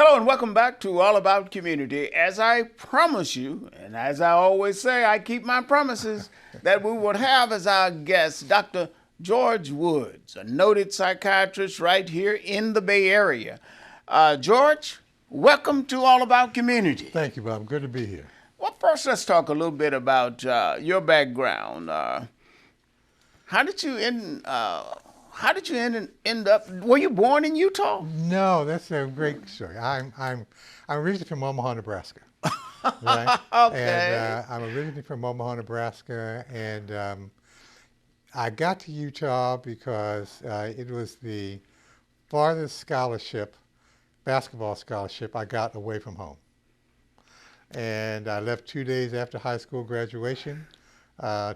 Hello and welcome back to All About Community. As I promise you, and as I always say, I keep my promises, that we would have as our guest Dr. George Woods, a noted psychiatrist right here in the Bay Area. George, welcome to All About Community. Thank you, Bob. Good to be here. Well, first let's talk a little bit about your background. How did you end up? Were you born in Utah? No, that's a great story. I'm originally from Omaha, Nebraska. Right? Okay. And I'm originally from Omaha, Nebraska, and I got to Utah because it was the farthest basketball scholarship I got away from home. And I left 2 days after high school graduation.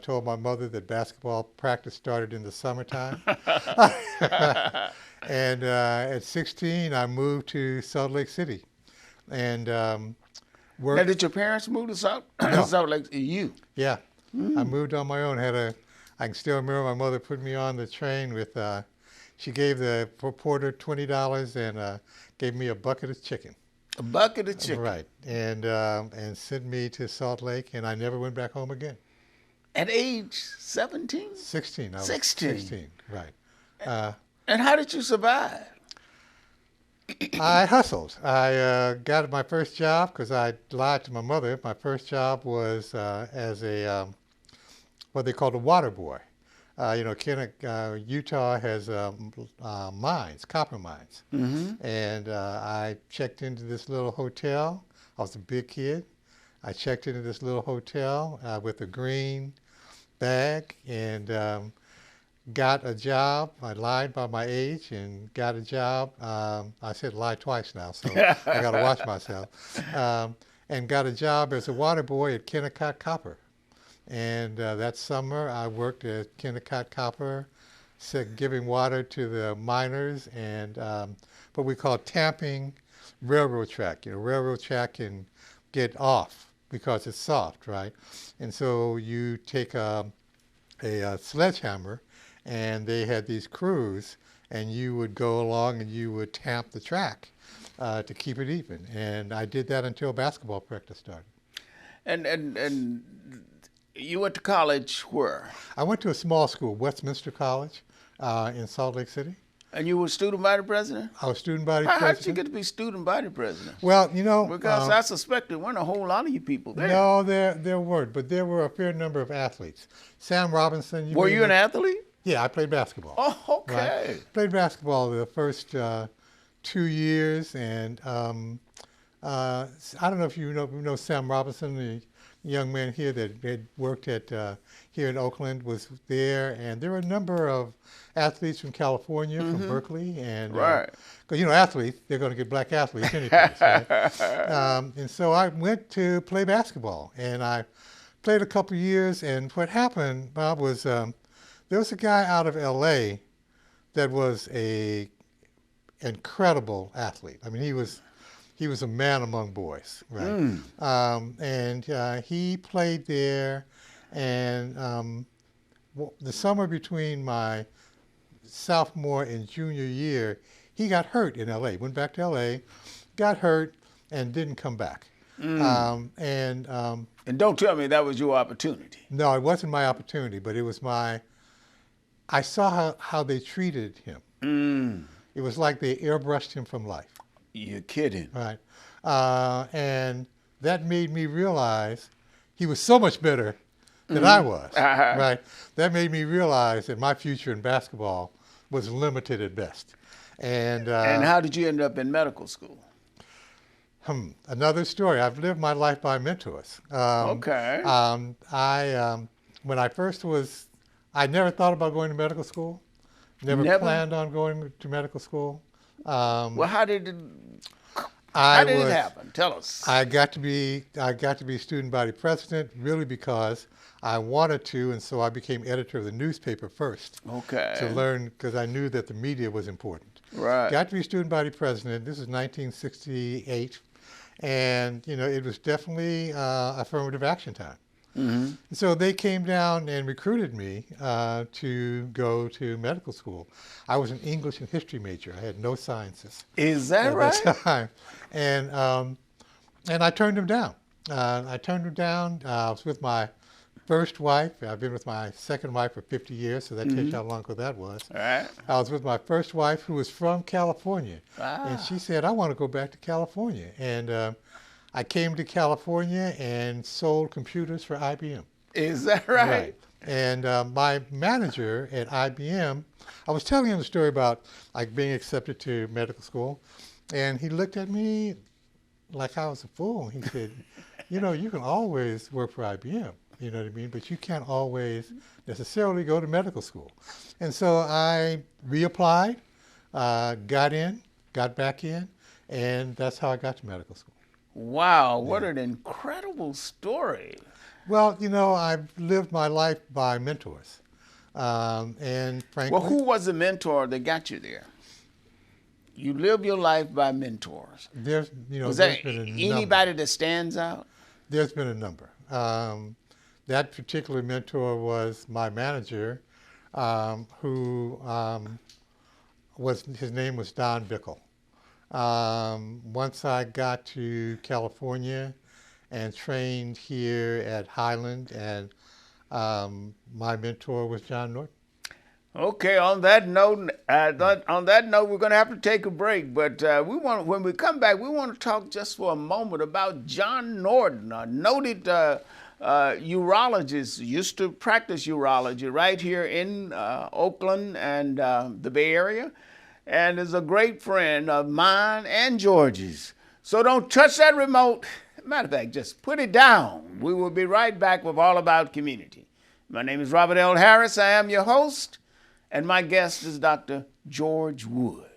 Told my mother that basketball practice started in the summertime. And at 16, I moved to Salt Lake City. And worked. Now, did your parents move to Salt Lake? You? Yeah. I moved on my own. I can still remember my mother put me on the train with, she gave the porter $20 and gave me a bucket of chicken. A bucket of chicken. Right. And sent me to Salt Lake, and I never went back home again. At age 17? 16. I was 16. 16, right. And how did you survive? I hustled. I got my first job because I lied to my mother. My first job was as a, what they called a water boy. Utah has mines, copper mines. Mm-hmm. And I checked into this little hotel. I was a big kid. I checked into this little hotel with a green bag and got a job. I lied by my age and got a job. I said lie twice now, so I got to watch myself. And got a job as a water boy at Kennecott Copper. And that summer I worked at Kennecott Copper, giving water to the miners and what we call tamping railroad track. Railroad track can get off because it's soft, right? And so you take a sledgehammer, and they had these crews, and you would go along and you would tamp the track to keep it even. And I did that until basketball practice started. And you went to college where? I went to a small school, Westminster College, in Salt Lake City. And you were student body president? I was student body president. How did you get to be student body president? Well, because I suspect there weren't a whole lot of you people there. No, there weren't, but there were a fair number of athletes. Sam Robinson. Were you an athlete? Yeah, I played basketball. Oh, okay. Right? Played basketball the first 2 years, and I don't know if you know Sam Robinson, the young man here that had worked at here in Oakland, was there, and there were a number of athletes from California, from Berkeley, and right. Because athletes, they're going to get black athletes anyways, right? And so I went to play basketball, and I played a couple years. And what happened, Bob, was there was a guy out of L.A. that was a incredible athlete. I mean, he was a man among boys, right? And he played there, and the summer between my sophomore and junior year, he got hurt in L.A., went back to L.A., got hurt, and didn't come back. And don't tell me that was your opportunity. No, it wasn't my opportunity, but it was I saw how they treated him. It was like they airbrushed him from life. You're kidding. Right. And that made me realize he was so much better than I was. Right. That made me realize that my future in basketball was limited at best. And how did you end up in medical school? Another story. I've lived my life by mentors. Okay. When I first I never thought about going to medical school. Never planned on going to medical school. Well, how did it happen? Tell us. I got to be student body president really because I wanted to, and so I became editor of the newspaper first. Okay. To learn, because I knew that the media was important. Right. Got to be student body president. This is 1968, and it was definitely affirmative action time. Mm-hmm. So they came down and recruited me to go to medical school. I was an English and history major. I had no sciences. Is that right? At that time. And I turned him down. I turned him down. I was with my first wife. I've been with my second wife for 50 years, so that tells you how long ago that was. All right. I was with my first wife, who was from California, and she said, "I want to go back to California." And I came to California and sold computers for IBM. Is that right? And my manager at IBM, I was telling him the story about like being accepted to medical school, and he looked at me like I was a fool. He said, "You know, you can always work for IBM, you know what I mean, but you can't always necessarily go to medical school." And so I reapplied, got back in, and that's how I got to medical school. Wow, what an incredible story. Well, you know, I've lived my life by mentors. And frankly, Well, who was the mentor that got you there? You live your life by mentors. there's, you know, Was there there's been a number. anybody that stands out? There's been a number. That particular mentor was my manager, who his name was Don Bickle. Once I got to California and trained here at Highland, and my mentor was John Norton. Okay. On that note, we're going to have to take a break. But when we come back, we want to talk just for a moment about John Norton, a noted urologist. Used to practice urology right here in Oakland and the Bay Area, and is a great friend of mine and George's. So don't touch that remote. Matter of fact, just put it down. We will be right back with All About Community. My name is Robert L. Harris. I am your host, and my guest is Dr. George Wood.